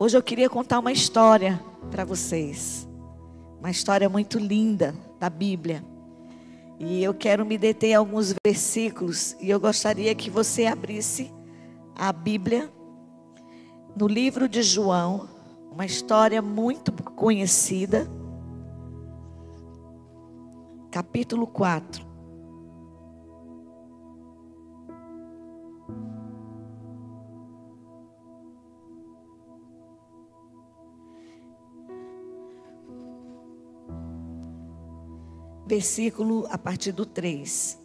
Hoje eu queria contar uma história para vocês. Uma história muito linda da Bíblia. E eu quero me deter em alguns versículos. E eu gostaria que você abrisse a Bíblia no livro de João. Uma história muito conhecida. Capítulo 4. Versículo a partir do 3.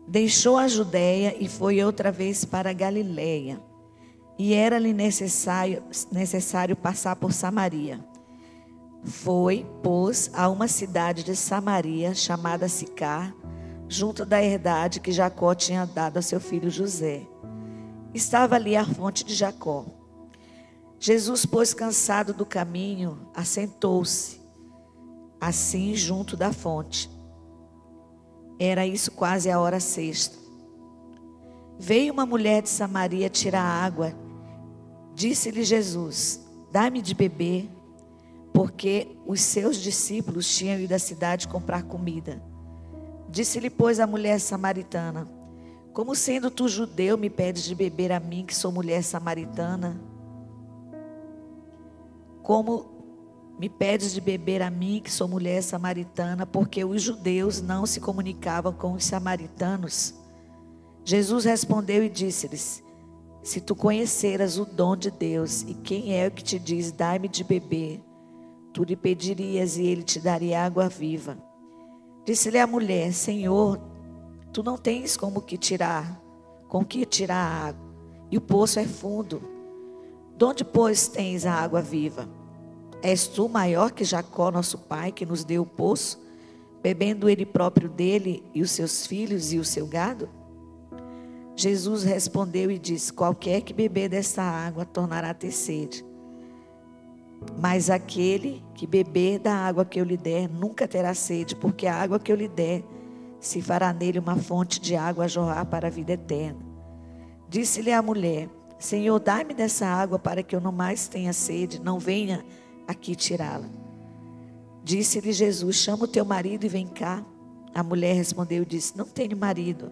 Deixou a Judéia e foi outra vez para a Galiléia. E era-lhe necessário passar por Samaria. Foi, pois, a uma cidade de Samaria, chamada Sicar, junto da herdade que Jacó tinha dado a seu filho José. Estava ali a fonte de Jacó. Jesus, pois, cansado do caminho, assentou-se, assim junto da fonte. Era isso quase a hora sexta. Veio uma mulher de Samaria tirar água. Disse-lhe Jesus: dá-me de beber, porque os seus discípulos tinham ido à cidade comprar comida. Disse-lhe, pois, a mulher samaritana: como sendo tu judeu, me pedes de beber a mim, que sou mulher samaritana? Como me pedes de beber a mim, que sou mulher samaritana? Porque os judeus não se comunicavam com os samaritanos. Jesus respondeu e disse-lhes: se tu conheceras o dom de Deus, e quem é o que te diz, dai-me de beber, tu lhe pedirias e ele te daria água viva. Disse-lhe a mulher: Senhor, tu não tens com que tirar a água, e o poço é fundo. De onde, pois, tens a água viva? És tu maior que Jacó, nosso pai, que nos deu o poço, bebendo ele próprio dele, e os seus filhos e o seu gado? Jesus respondeu e disse: qualquer que beber dessa água tornará a ter sede. Mas aquele que beber da água que eu lhe der nunca terá sede, porque a água que eu lhe der se fará nele uma fonte de água a jorrar para a vida eterna. Disse-lhe a mulher: Senhor, dá-me dessa água para que eu não mais tenha sede, não venha aqui tirá-la. Disse-lhe Jesus: chama o teu marido e vem cá. A mulher respondeu e disse: não tenho marido.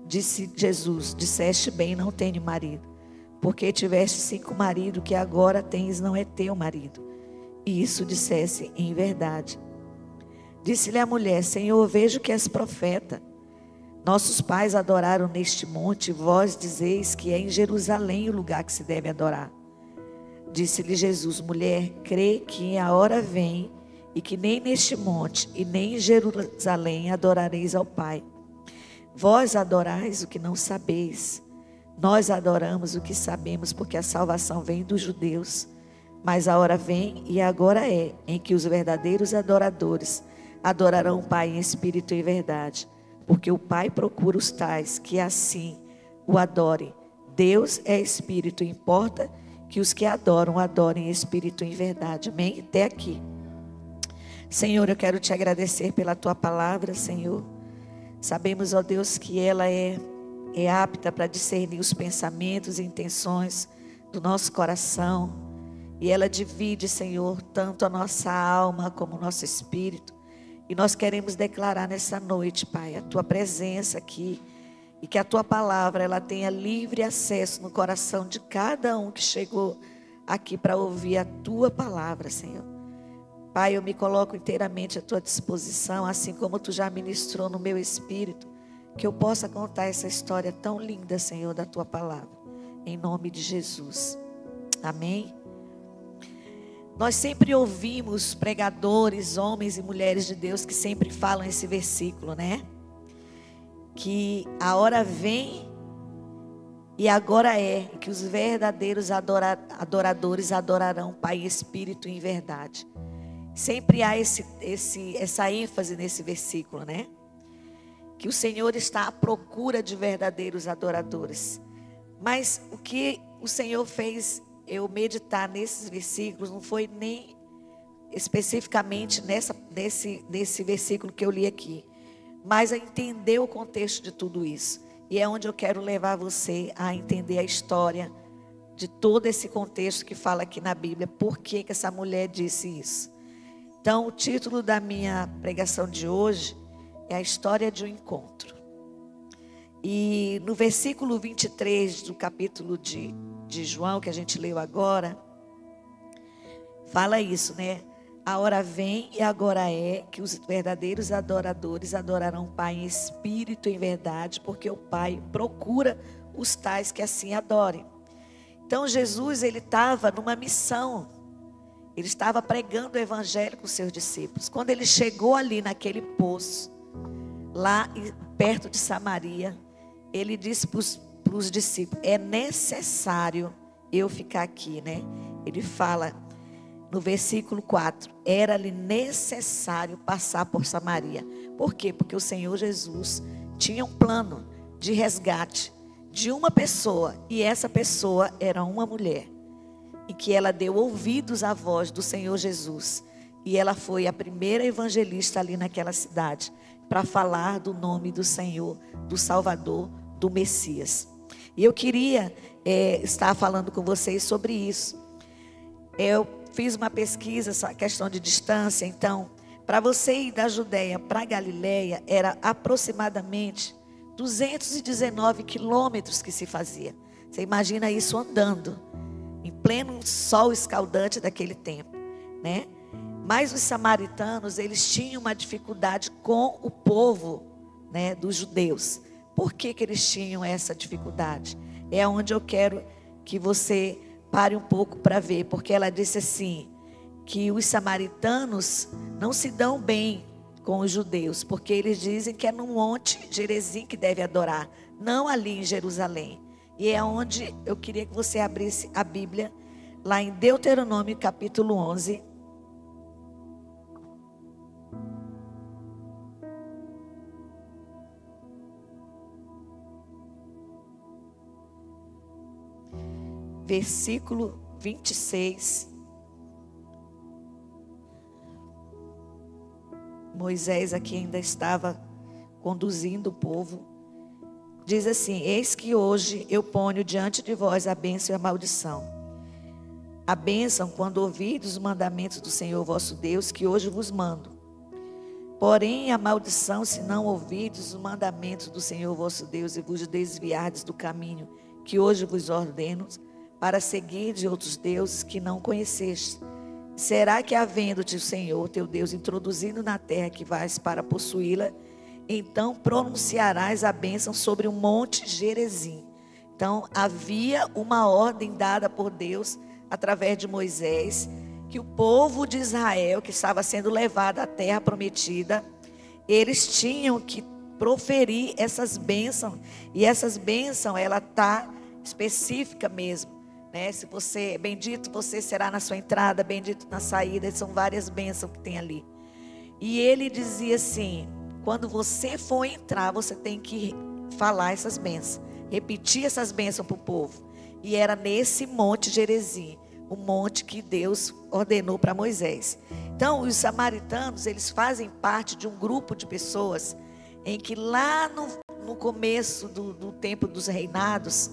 Disse Jesus: disseste bem, não tenho marido, porque tiveste 5 maridos, que agora tens não é teu marido. E isso dissesse em verdade. Disse-lhe a mulher: Senhor, vejo que és profeta. Nossos pais adoraram neste monte, e vós dizeis que é em Jerusalém o lugar que se deve adorar. Disse-lhe Jesus: mulher, crê que a hora vem, e que nem neste monte e nem em Jerusalém adorareis ao Pai. Vós adorais o que não sabeis. Nós adoramos o que sabemos, porque a salvação vem dos judeus. Mas a hora vem, e agora é, em que os verdadeiros adoradores adorarão o Pai em espírito e verdade. Porque o Pai procura os tais que assim o adorem. Deus é espírito, importa que os que adoram, adorem em espírito e em verdade. Amém? Até aqui. Senhor, eu quero te agradecer pela tua palavra, Senhor. Sabemos, ó Deus, que ela é apta para discernir os pensamentos e intenções do nosso coração. E ela divide, Senhor, tanto a nossa alma como o nosso espírito. E nós queremos declarar nessa noite, Pai, a tua presença aqui. E que a tua palavra, ela tenha livre acesso no coração de cada um que chegou aqui para ouvir a tua palavra, Senhor. Pai, eu me coloco inteiramente à tua disposição, assim como tu já ministrou no meu espírito, que eu possa contar essa história tão linda, Senhor, da tua palavra. Em nome de Jesus. Amém? Nós sempre ouvimos pregadores, homens e mulheres de Deus que sempre falam esse versículo, né? Que a hora vem e agora é que os verdadeiros adoradores adorarão o Pai em espírito e em verdade. Sempre há essa ênfase nesse versículo, né? Que o Senhor está à procura de verdadeiros adoradores. Mas o que o Senhor fez eu meditar nesses versículos não foi nem especificamente nesse versículo que eu li aqui, mas a entender o contexto de tudo isso. E é onde eu quero levar você a entender a história de todo esse contexto que fala aqui na Bíblia, por que essa mulher disse isso. Então, o título da minha pregação de hoje é a história de um encontro. E no versículo 23 do capítulo de João, que a gente leu agora, fala isso, né? A hora vem e agora é que os verdadeiros adoradores adorarão o Pai em espírito e em verdade, porque o Pai procura os tais que assim adorem. Então Jesus, ele estava numa missão, ele estava pregando o evangelho com os seus discípulos. Quando ele chegou ali naquele poço, lá perto de Samaria, ele disse para os discípulos, é necessário eu ficar aqui, né? Ele fala no versículo 4, era-lhe necessário passar por Samaria. Por quê? Porque o Senhor Jesus tinha um plano de resgate de uma pessoa, e essa pessoa era uma mulher, e que ela deu ouvidos à voz do Senhor Jesus, e ela foi a primeira evangelista ali naquela cidade, para falar do nome do Senhor, do Salvador, do Messias. E eu queria estar falando com vocês sobre isso. Eu fiz uma pesquisa, essa questão de distância. Então, para você ir da Judéia para a Galileia, era aproximadamente 219 quilômetros que se fazia. Você imagina isso andando, em pleno sol escaldante daquele tempo, né? Mas os samaritanos, eles tinham uma dificuldade com o povo, né, dos judeus. Por que eles tinham essa dificuldade? É onde eu quero que você pare um pouco para ver, porque ela disse assim, que os samaritanos não se dão bem com os judeus, porque eles dizem que é no monte Gerizim que deve adorar, não ali em Jerusalém. E é onde eu queria que você abrisse a Bíblia, lá em Deuteronômio capítulo 11. Versículo 26. Moisés aqui ainda estava conduzindo o povo. Diz assim, eis que hoje eu ponho diante de vós a bênção e a maldição. A bênção quando ouvides os mandamentos do Senhor vosso Deus, que hoje vos mando. Porém a maldição se não ouvides os mandamentos do Senhor vosso Deus e vos desviardes do caminho que hoje vos ordeno, para seguir de outros deuses que não conheceste. Será que havendo-te o Senhor teu Deus introduzido na terra que vais para possuí-la, então pronunciarás a bênção sobre o monte Gerizim. Então havia uma ordem dada por Deus através de Moisés, que o povo de Israel que estava sendo levado à terra prometida, eles tinham que proferir essas bênçãos, e essas bênçãos ela está específica mesmo. Se você, bendito você será na sua entrada, bendito na saída, são várias bênçãos que tem ali. E ele dizia assim, quando você for entrar, você tem que falar essas bênçãos, repetir essas bênçãos para o povo. E era nesse monte Gerizim, o monte que Deus ordenou para Moisés. Então, os samaritanos, eles fazem parte de um grupo de pessoas, em que lá no começo do tempo dos reinados,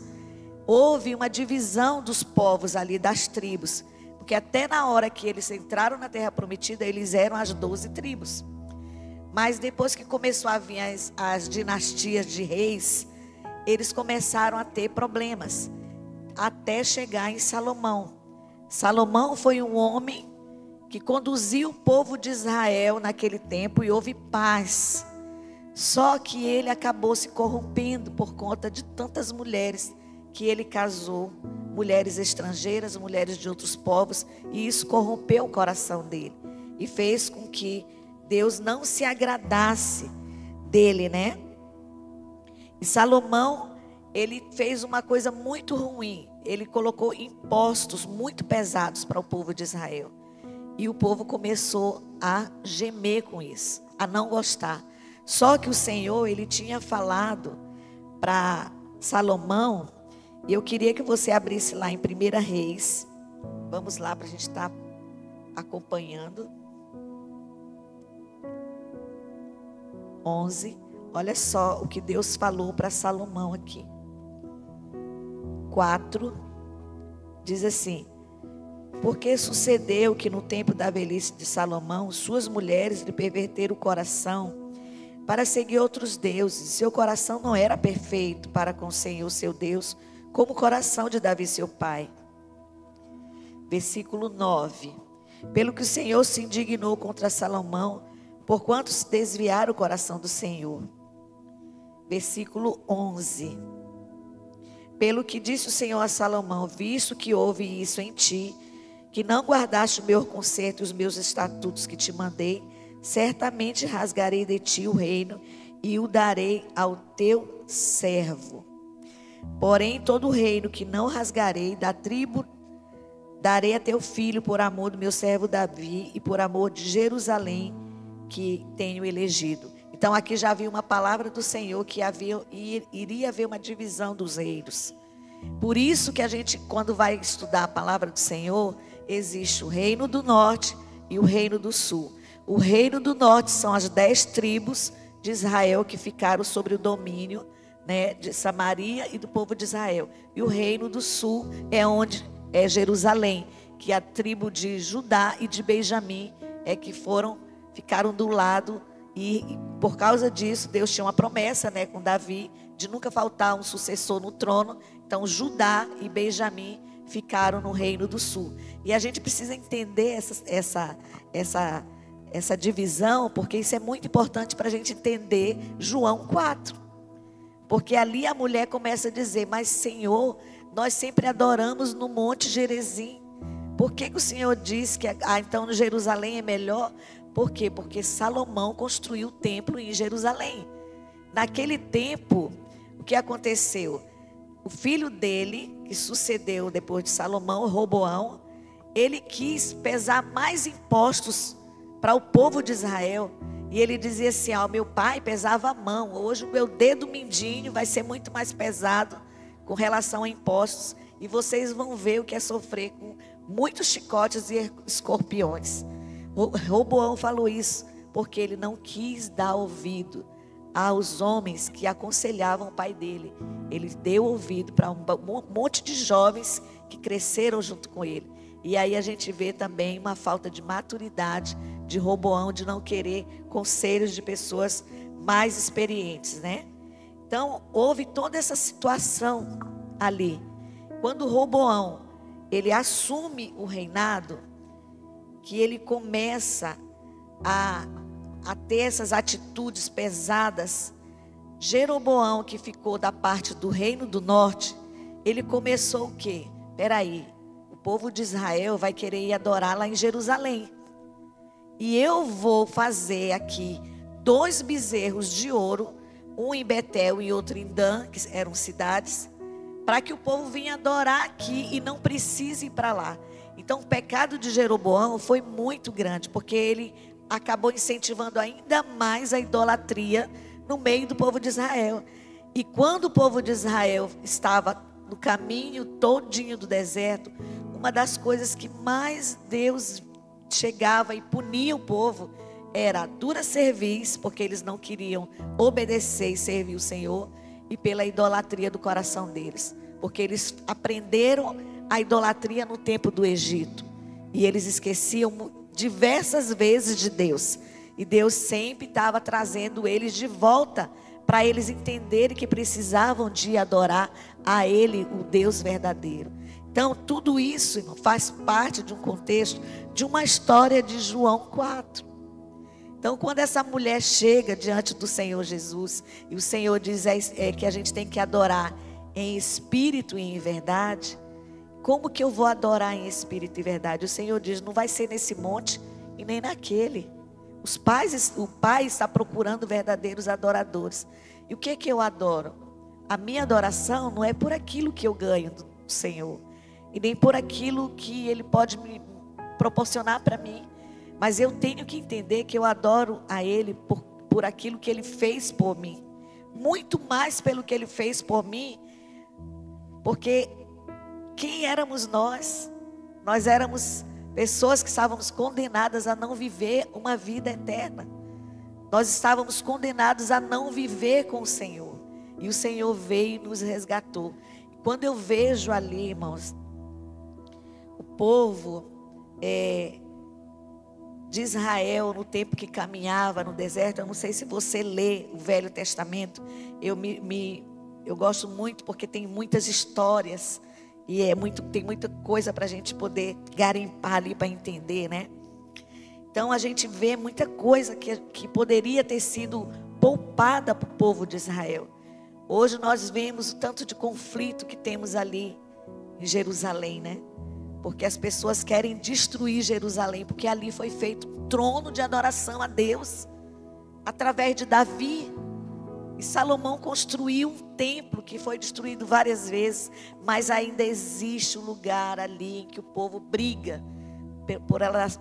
houve uma divisão dos povos ali, das tribos. Porque até na hora que eles entraram na terra prometida, eles eram as 12 tribos. Mas depois que começou a vir as dinastias de reis, eles começaram a ter problemas. Até chegar em Salomão. Salomão foi um homem que conduziu o povo de Israel naquele tempo e houve paz. Só que ele acabou se corrompendo por conta de tantas mulheres que ele casou, mulheres estrangeiras, mulheres de outros povos, e isso corrompeu o coração dele e fez com que Deus não se agradasse dele, né? E Salomão, ele fez uma coisa muito ruim. Ele colocou impostos muito pesados para o povo de Israel, e o povo começou a gemer com isso, a não gostar. Só que o Senhor, ele tinha falado para Salomão. E eu queria que você abrisse lá em 1 Reis. Vamos lá para a gente estar acompanhando. 11. Olha só o que Deus falou para Salomão aqui. 4. Diz assim: porque sucedeu que no tempo da velhice de Salomão, suas mulheres lhe perverteram o coração para seguir outros deuses. Seu coração não era perfeito para com o Senhor seu Deus, como o coração de Davi seu pai. Versículo 9. Pelo que o Senhor se indignou contra Salomão, porquanto se desviaram o coração do Senhor. Versículo 11. Pelo que disse o Senhor a Salomão: visto que houve isso em ti, que não guardaste o meu conserto e os meus estatutos que te mandei, certamente rasgarei de ti o reino e o darei ao teu servo. Porém, todo o reino que não rasgarei da tribo darei a teu filho, por amor do meu servo Davi e por amor de Jerusalém, que tenho elegido. Então aqui já havia uma palavra do Senhor que iria haver uma divisão dos reinos. Por isso que a gente, quando vai estudar a palavra do Senhor, existe o reino do norte e o reino do sul. O reino do norte são as 10 tribos de Israel que ficaram sobre o domínio, né, de Samaria e do povo de Israel. E o reino do sul é onde é Jerusalém, que a tribo de Judá e de Benjamim que ficaram do lado. E por causa disso, Deus tinha uma promessa, né, com Davi, de nunca faltar um sucessor no trono. Então Judá e Benjamim ficaram no reino do sul. E a gente precisa entender essa divisão, porque isso é muito importante para a gente entender João 4. Porque ali a mulher começa a dizer: mas Senhor, nós sempre adoramos no Monte Gerizim. Por que o Senhor diz que então no Jerusalém é melhor? Por quê? Porque Salomão construiu o templo em Jerusalém. Naquele tempo, o que aconteceu? O filho dele, que sucedeu depois de Salomão, Roboão, ele quis pesar mais impostos para o povo de Israel. E ele dizia assim: meu pai pesava a mão, hoje o meu dedo mindinho vai ser muito mais pesado com relação a impostos. E vocês vão ver o que é sofrer com muitos chicotes e escorpiões. Roboão falou isso porque ele não quis dar ouvido aos homens que aconselhavam o pai dele. Ele deu ouvido para um monte de jovens que cresceram junto com ele. E aí a gente vê também uma falta de maturidade de Roboão, de não querer conselhos de pessoas mais experientes, né? Então houve toda essa situação ali. Quando Roboão ele assume o reinado, que ele começa a ter essas atitudes pesadas, Jeroboão, que ficou da parte do reino do norte, ele começou o quê? Peraí, o povo de Israel vai querer ir adorar lá em Jerusalém. E eu vou fazer aqui 2 bezerros de ouro, um em Betel e outro em Dan, que eram cidades, para que o povo venha adorar aqui e não precise ir para lá. Então o pecado de Jeroboão foi muito grande, porque ele acabou incentivando ainda mais a idolatria no meio do povo de Israel. E quando o povo de Israel estava no caminho todinho do deserto, uma das coisas que mais Deus chegava e punia o povo era a dura cerviz, porque eles não queriam obedecer e servir o Senhor, e pela idolatria do coração deles, porque eles aprenderam a idolatria no tempo do Egito, e eles esqueciam diversas vezes de Deus, e Deus sempre estava trazendo eles de volta, para eles entenderem que precisavam de adorar a Ele, o Deus verdadeiro. Então tudo isso, irmão, faz parte de um contexto, de uma história de João 4. Então quando essa mulher chega diante do Senhor Jesus, e o Senhor diz que a gente tem que adorar em espírito e em verdade. Como que eu vou adorar em espírito e verdade? O Senhor diz: não vai ser nesse monte e nem naquele. O Pai está procurando verdadeiros adoradores. E o que que eu adoro? A minha adoração não é por aquilo que eu ganho do Senhor, e nem por aquilo que Ele pode me proporcionar para mim. Mas eu tenho que entender que eu adoro a Ele por aquilo que Ele fez por mim. Muito mais pelo que Ele fez por mim. Porque quem éramos nós? Nós éramos pessoas que estávamos condenadas a não viver uma vida eterna. Nós estávamos condenados a não viver com o Senhor. E o Senhor veio e nos resgatou. Quando eu vejo ali, irmãos, povo de Israel, no tempo que caminhava no deserto, eu não sei se você lê o Velho Testamento, eu gosto muito porque tem muitas histórias e tem muita coisa para a gente poder garimpar ali para entender, né? Então a gente vê muita coisa que poderia ter sido poupada para o povo de Israel. Hoje nós vemos o tanto de conflito que temos ali em Jerusalém, né? Porque as pessoas querem destruir Jerusalém, porque ali foi feito um trono de adoração a Deus, através de Davi. E Salomão construiu um templo que foi destruído várias vezes, mas ainda existe um lugar ali em que o povo briga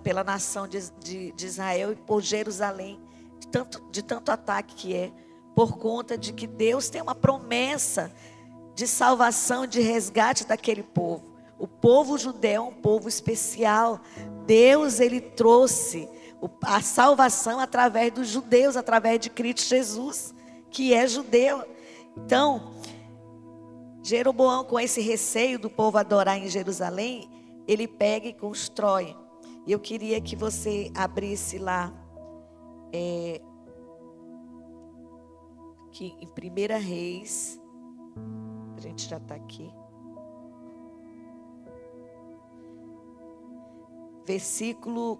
pela nação de Israel e por Jerusalém, de tanto ataque que é, por conta de que Deus tem uma promessa de salvação, de resgate daquele povo. O povo judeu é um povo especial. Deus, ele trouxe a salvação através dos judeus, através de Cristo Jesus, que é judeu. Então, Jeroboão, com esse receio do povo adorar em Jerusalém, ele pega e constrói. E eu queria que você abrisse lá, aqui em 1 Reis, a gente já está aqui.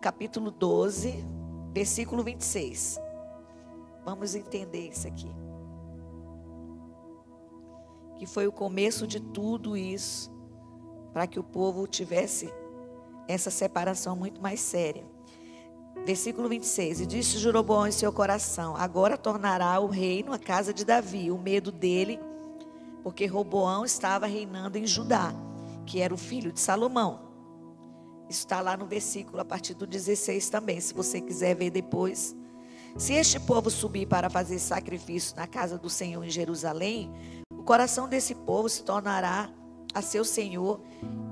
Capítulo 12, versículo 26. Vamos entender isso aqui. Que foi o começo de tudo isso, para que o povo tivesse essa separação muito mais séria. Versículo 26. E disse Jeroboão em seu coração: agora tornará o reino à casa de Davi. O medo dele, porque Roboão estava reinando em Judá, que era o filho de Salomão. Isso está lá no versículo a partir do 16 também, se você quiser ver depois. Se este povo subir para fazer sacrifício na casa do Senhor em Jerusalém, o coração desse povo se tornará a seu senhor,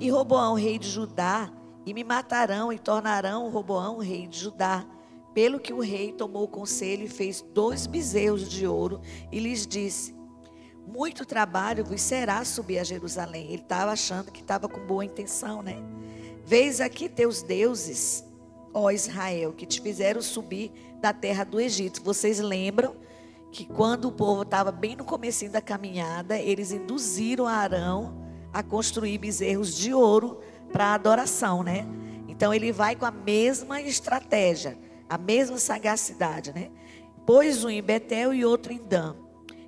e Roboão, rei de Judá, e me matarão e tornarão Roboão, rei de Judá. Pelo que o rei tomou o conselho e fez 2 bezerros de ouro e lhes disse: muito trabalho vos será subir a Jerusalém. Ele estava achando que estava com boa intenção, né? Veis aqui teus deuses, ó Israel, que te fizeram subir da terra do Egito. Vocês lembram que quando o povo estava bem no comecinho da caminhada, eles induziram Arão a construir bezerros de ouro para adoração, né? Então ele vai com a mesma estratégia, a mesma sagacidade, né? Pôs um em Betel e outro em Dan.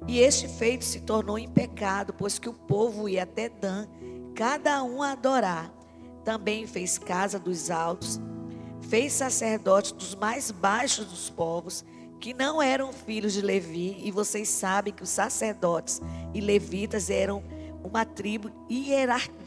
E este feito se tornou em pecado, pois que o povo ia até Dan, cada um a adorar. Também fez casa dos altos, fez sacerdotes dos mais baixos dos povos, que não eram filhos de Levi. E vocês sabem que os sacerdotes e levitas eram uma tribo de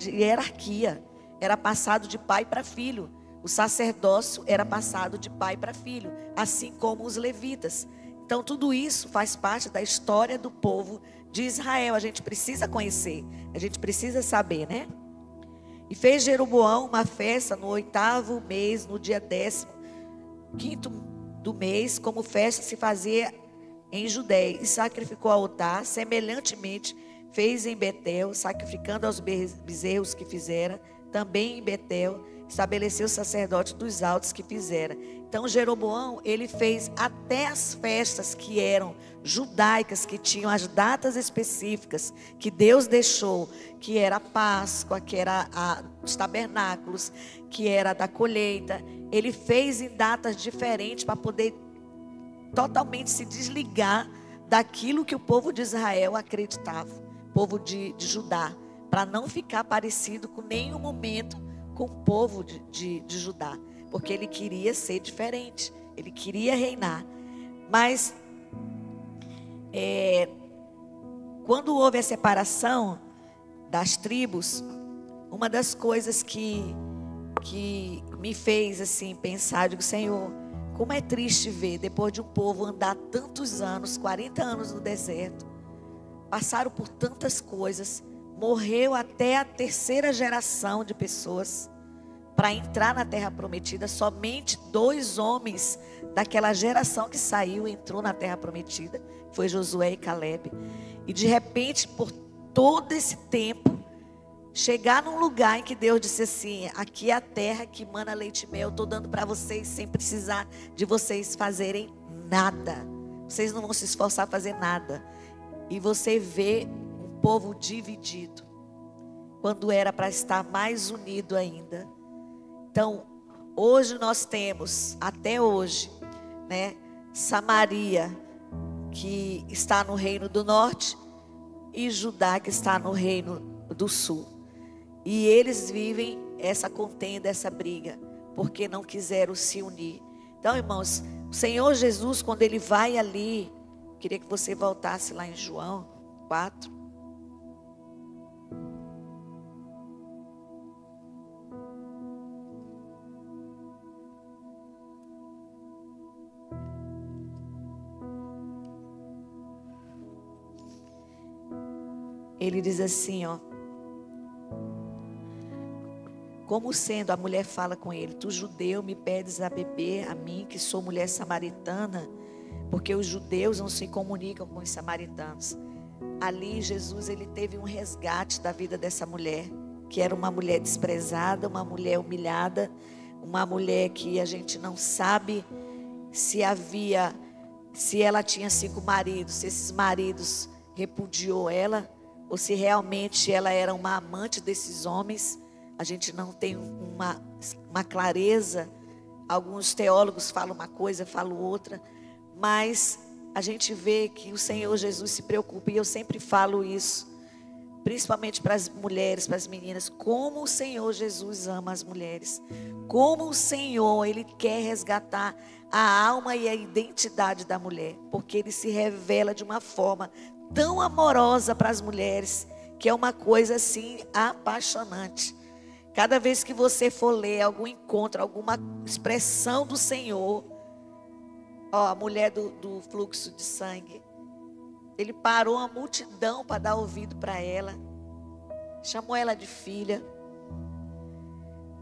hierarquia. Era passado de pai para filho. O sacerdócio era passado de pai para filho, assim como os levitas. Então tudo isso faz parte da história do povo de Israel. A gente precisa conhecer, a gente precisa saber, né? E fez Jeroboão uma festa no 8º mês, no dia 15º do mês, como festa se fazia em Judéia, e sacrificou ao altar. Semelhantemente fez em Betel, sacrificando aos bezerros que fizera. Também em Betel estabeleceu o sacerdote dos altos que fizera. Então Jeroboão, ele fez até as festas que eram judaicas, que tinham as datas específicas que Deus deixou, que era a Páscoa, que era os tabernáculos, que era da colheita. Ele fez em datas diferentes para poder totalmente se desligar daquilo que o povo de Israel acreditava, o povo de Judá, para não ficar parecido com nenhum momento com o povo de Judá, porque ele queria ser diferente, ele queria reinar. Mas quando houve a separação das tribos, uma das coisas que me fez assim pensar, digo: Senhor, como é triste ver, depois de um povo andar tantos anos, 40 anos no deserto, passaram por tantas coisas, morreu até a 3ª geração de pessoas para entrar na terra prometida. Somente 2 homens daquela geração que saiu entrou na terra prometida, foi Josué e Caleb. E de repente, por todo esse tempo, chegar num lugar em que Deus disse assim: aqui é a terra que mana leite e mel, eu estou dando para vocês sem precisar de vocês fazerem nada. Vocês não vão se esforçar a fazer nada. E você vê um povo dividido, quando era para estar mais unido ainda. Então, hoje nós temos, até hoje, né, Samaria, que está no reino do norte, e Judá, que está no reino do sul. E eles vivem essa contenda, essa briga, porque não quiseram se unir. Então, irmãos, o Senhor Jesus, quando Ele vai ali, queria que você voltasse lá em João 4. Ele diz assim, ó: como sendo, a mulher fala com ele: tu judeu me pedes a beber a mim, que sou mulher samaritana, porque os judeus não se comunicam com os samaritanos. Ali Jesus, ele teve um resgate da vida dessa mulher, que era uma mulher desprezada, uma mulher humilhada, uma mulher que a gente não sabe se ela tinha 5 maridos, se esses maridos repudiou ela, ou se realmente ela era uma amante desses homens. A gente não tem uma clareza. Alguns teólogos falam uma coisa, falam outra, mas a gente vê que o Senhor Jesus se preocupa, e eu sempre falo isso, principalmente para as mulheres, para as meninas, como o Senhor Jesus ama as mulheres, como o Senhor, Ele quer resgatar a alma e a identidade da mulher, porque Ele se revela de uma forma tão amorosa para as mulheres, que é uma coisa assim apaixonante. Cada vez que você for ler algum encontro, alguma expressão do Senhor, ó, a mulher do fluxo de sangue, Ele parou uma multidão para dar ouvido para ela, chamou ela de filha.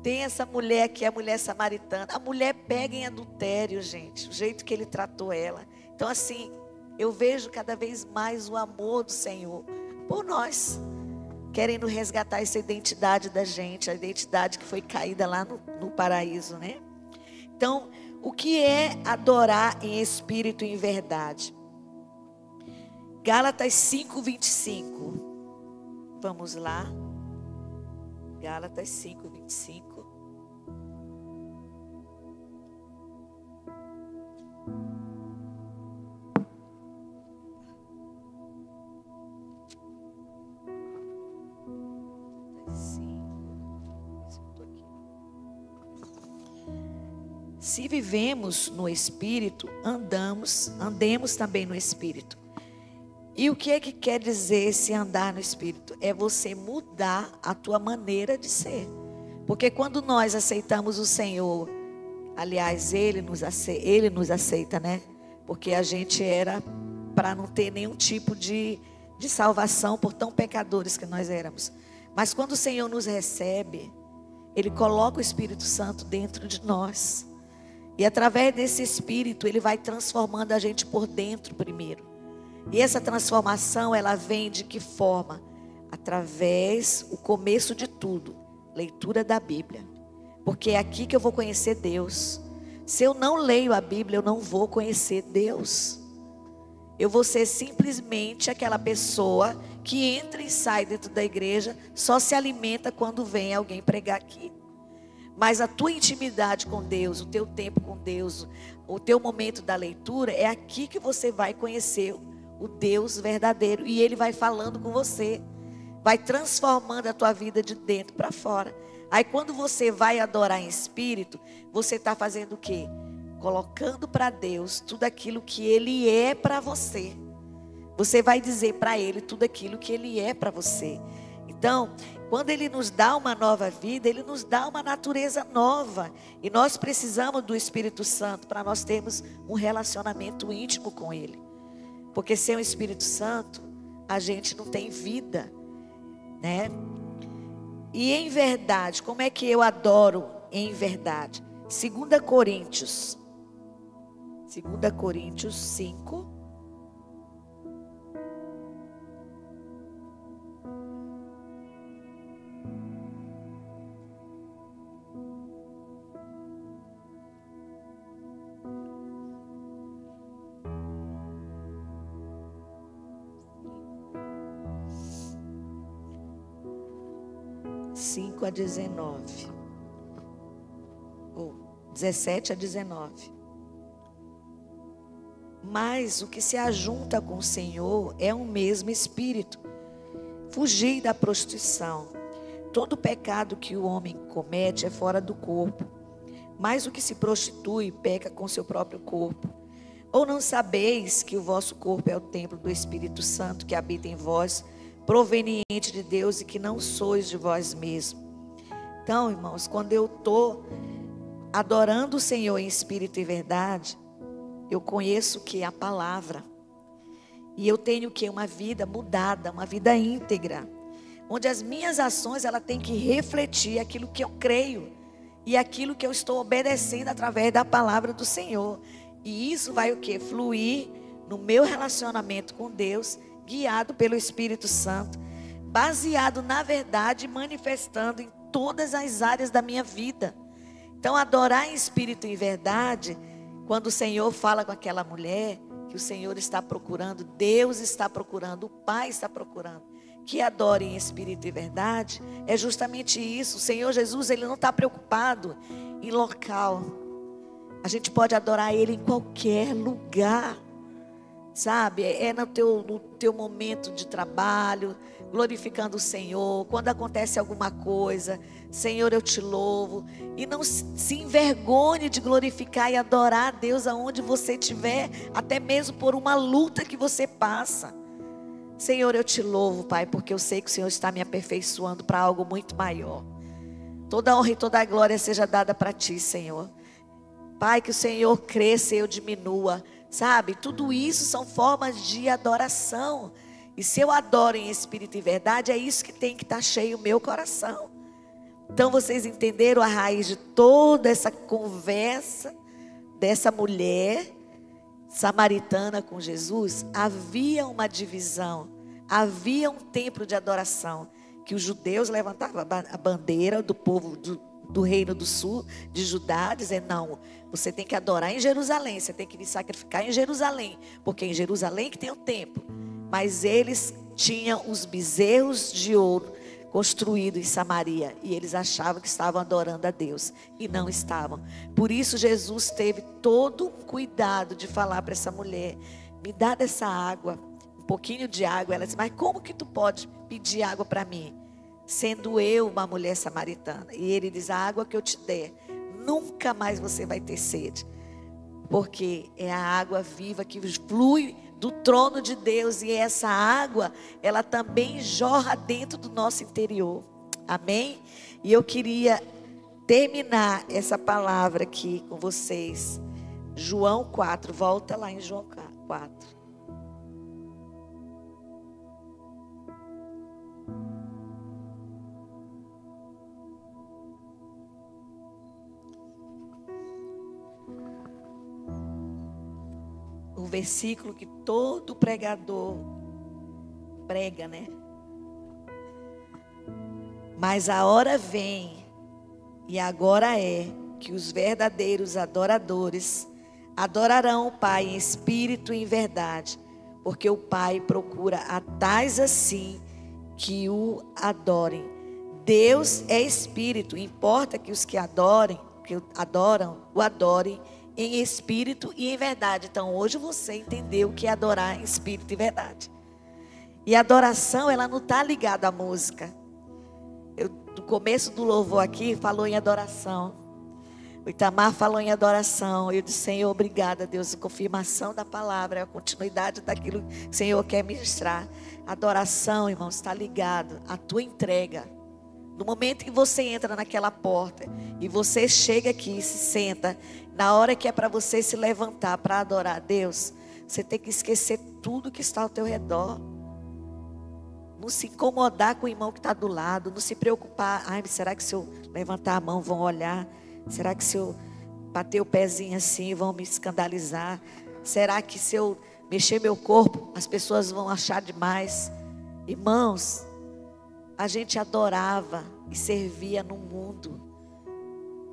Tem essa mulher que é a mulher samaritana. A mulher pega em adultério, gente, o jeito que Ele tratou ela. Então assim, eu vejo cada vez mais o amor do Senhor por nós, querendo resgatar essa identidade da gente, a identidade que foi caída lá no paraíso, né? Então, o que é adorar em espírito e em verdade? Gálatas 5:25. Vamos lá. Gálatas 5:25. Se vivemos no Espírito, andemos também no Espírito. E o que é que quer dizer esse andar no Espírito? É você mudar a tua maneira de ser. Porque quando nós aceitamos o Senhor, aliás, Ele nos aceita, né? Porque a gente era para não ter nenhum tipo de salvação por tão pecadores que nós éramos. Mas quando o Senhor nos recebe, Ele coloca o Espírito Santo dentro de nós. E através desse Espírito, Ele vai transformando a gente por dentro primeiro. E essa transformação, ela vem de que forma? Através, o começo de tudo, leitura da Bíblia. Porque é aqui que eu vou conhecer Deus. Se eu não leio a Bíblia, eu não vou conhecer Deus. Eu vou ser simplesmente aquela pessoa que entra e sai dentro da igreja, só se alimenta quando vem alguém pregar aqui. Mas a tua intimidade com Deus, o teu tempo com Deus, o teu momento da leitura, é aqui que você vai conhecer o Deus verdadeiro. E Ele vai falando com você, vai transformando a tua vida de dentro para fora. Aí quando você vai adorar em espírito, você está fazendo o quê? Colocando para Deus tudo aquilo que Ele é para você. Você vai dizer para Ele tudo aquilo que Ele é para você. Então, quando Ele nos dá uma nova vida, Ele nos dá uma natureza nova. E nós precisamos do Espírito Santo para nós termos um relacionamento íntimo com Ele. Porque sem o Espírito Santo, a gente não tem vida, né? E em verdade, como é que eu adoro em verdade? 2 Coríntios 5. 5 a 19. Ou 17 a 19. Mas o que se ajunta com o Senhor é um mesmo espírito. Fugir da prostituição. Todo pecado que o homem comete é fora do corpo. Mas o que se prostitui peca com seu próprio corpo. Ou não sabeis que o vosso corpo é o templo do Espírito Santo que habita em vós, proveniente de Deus, e que não sois de vós mesmos? Então, irmãos, quando eu estou adorando o Senhor em espírito e verdade, eu conheço que é a palavra. E eu tenho que uma vida mudada, uma vida íntegra, onde as minhas ações ela tem que refletir aquilo que eu creio e aquilo que eu estou obedecendo através da palavra do Senhor. E isso vai o quê? Fluir no meu relacionamento com Deus, guiado pelo Espírito Santo, baseado na verdade, manifestando em todas as áreas da minha vida. Então, adorar em espírito e em verdade, quando o Senhor fala com aquela mulher, que o Senhor está procurando, Deus está procurando, o Pai está procurando, que adore em espírito e verdade, é justamente isso. O Senhor Jesus, Ele não está preocupado em local. A gente pode adorar Ele em qualquer lugar, sabe? É no teu momento de trabalho, glorificando o Senhor. Quando acontece alguma coisa, Senhor, eu te louvo. E não se envergonhe de glorificar e adorar a Deus aonde você estiver, até mesmo por uma luta que você passa. Senhor, eu te louvo, Pai, porque eu sei que o Senhor está me aperfeiçoando para algo muito maior. Toda honra e toda a glória seja dada para Ti, Senhor. Pai, que o Senhor cresça e eu diminua, sabe? Tudo isso são formas de adoração. E se eu adoro em espírito e verdade, é isso que tem que estar cheio o meu coração. Então vocês entenderam a raiz de toda essa conversa dessa mulher samaritana com Jesus? Havia uma divisão, havia um templo de adoração, que os judeus levantavam a bandeira do povo do reino do sul, de Judá, dizendo, não, você tem que adorar em Jerusalém, você tem que me sacrificar em Jerusalém, porque é em Jerusalém que tem o templo. Mas eles tinham os bezerros de ouro construídos em Samaria, e eles achavam que estavam adorando a Deus, e não estavam. Por isso Jesus teve todo um cuidado de falar para essa mulher, me dá dessa água, um pouquinho de água. Ela disse, mas como que tu pode pedir água para mim, sendo eu uma mulher samaritana? E ele diz, a água que eu te der, nunca mais você vai ter sede, porque é a água viva que flui do trono de Deus, e essa água, ela também jorra dentro do nosso interior, amém? E eu queria terminar essa palavra aqui com vocês, João 4, volta lá em João 4. Um versículo que todo pregador prega, né? Mas a hora vem, e agora é, que os verdadeiros adoradores adorarão o Pai em espírito e em verdade, porque o Pai procura a tais assim que o adorem. Deus é espírito, importa que os que adoram, o adorem em espírito e em verdade. Então hoje você entendeu o que é adorar em espírito e verdade. E a adoração, ela não está ligada à música. No começo do louvor aqui falou em adoração, o Itamar falou em adoração. Eu disse, Senhor, obrigada, Deus, a confirmação da palavra, a continuidade daquilo que o Senhor quer ministrar. Adoração, irmãos, está ligado à tua entrega. No momento que você entra naquela porta e você chega aqui e se senta, na hora que é para você se levantar para adorar a Deus, você tem que esquecer tudo que está ao teu redor. Não se incomodar com o irmão que está do lado, não se preocupar. Ai, será que se eu levantar a mão vão olhar? Será que se eu bater o pezinho assim vão me escandalizar? Será que se eu mexer meu corpo as pessoas vão achar demais? Irmãos, a gente adorava e servia no mundo,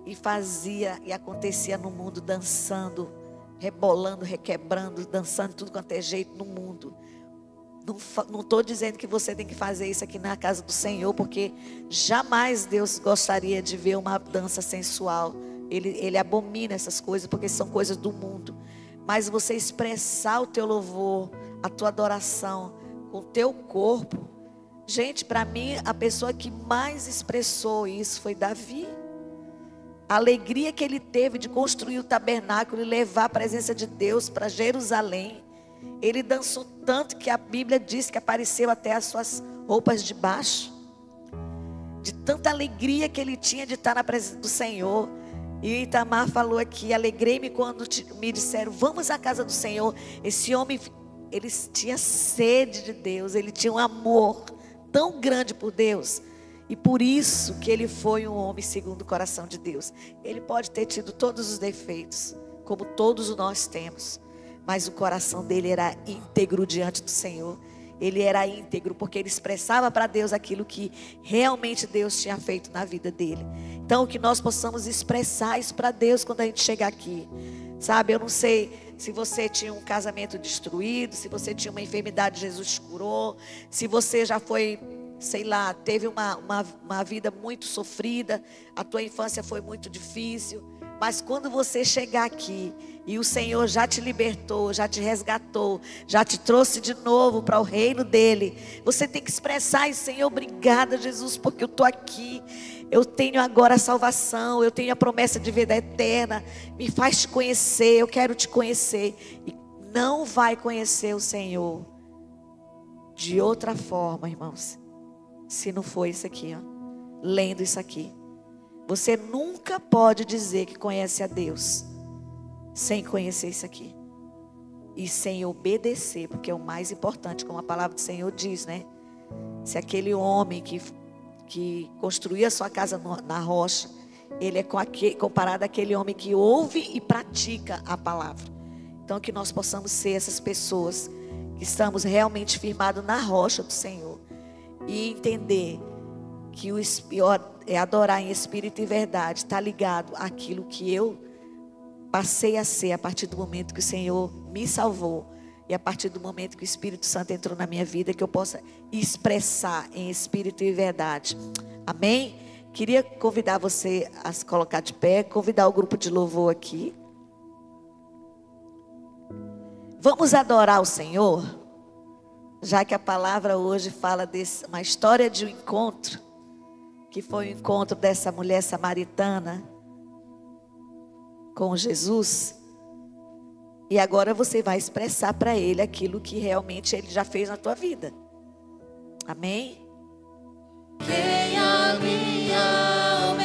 e fazia e acontecia no mundo, dançando, rebolando, requebrando, dançando tudo quanto é jeito no mundo. Não estou dizendo que você tem que fazer isso aqui na casa do Senhor, porque jamais Deus gostaria de ver uma dança sensual. Ele abomina essas coisas, porque são coisas do mundo. Mas você expressar o teu louvor, a tua adoração com o teu corpo. Gente, para mim, a pessoa que mais expressou isso foi Davi. A alegria que ele teve de construir o tabernáculo e levar a presença de Deus para Jerusalém. Ele dançou tanto que a Bíblia diz que apareceu até as suas roupas de baixo. De tanta alegria que ele tinha de estar na presença do Senhor. E Itamar falou aqui: alegrei-me quando me disseram, vamos à casa do Senhor. Esse homem, ele tinha sede de Deus, ele tinha um amor tão grande por Deus. E por isso que ele foi um homem segundo o coração de Deus. Ele pode ter tido todos os defeitos, como todos nós temos. Mas o coração dele era íntegro diante do Senhor. Ele era íntegro porque ele expressava para Deus aquilo que realmente Deus tinha feito na vida dele. Então que nós possamos expressar isso para Deus quando a gente chegar aqui. Sabe, eu não sei se você tinha um casamento destruído, se você tinha uma enfermidade, Jesus te curou. Se você já foi, sei lá, teve uma vida muito sofrida, a tua infância foi muito difícil. Mas quando você chegar aqui e o Senhor já te libertou, já te resgatou, já te trouxe de novo para o reino dele, você tem que expressar isso: Senhor, obrigada, Jesus, porque eu estou aqui. Eu tenho agora a salvação, eu tenho a promessa de vida eterna. Me faz te conhecer, eu quero te conhecer. E não vai conhecer o Senhor de outra forma, irmãos, se não for isso aqui, ó, lendo isso aqui. Você nunca pode dizer que conhece a Deus sem conhecer isso aqui. E sem obedecer, porque é o mais importante, como a palavra do Senhor diz, né? Se aquele homem que construía sua casa na rocha, ele é comparado àquele homem que ouve e pratica a palavra. Então que nós possamos ser essas pessoas que estamos realmente firmados na rocha do Senhor. E entender que adorar em espírito e verdade está ligado àquilo que eu passei a ser a partir do momento que o Senhor me salvou. E a partir do momento que o Espírito Santo entrou na minha vida, que eu possa expressar em espírito e verdade. Amém? Queria convidar você a se colocar de pé, convidar o grupo de louvor aqui. Vamos adorar o Senhor? Já que a palavra hoje fala uma história de um encontro, que foi o encontro dessa mulher samaritana com Jesus. E agora você vai expressar para ele aquilo que realmente ele já fez na tua vida. Amém? Quem a minha alma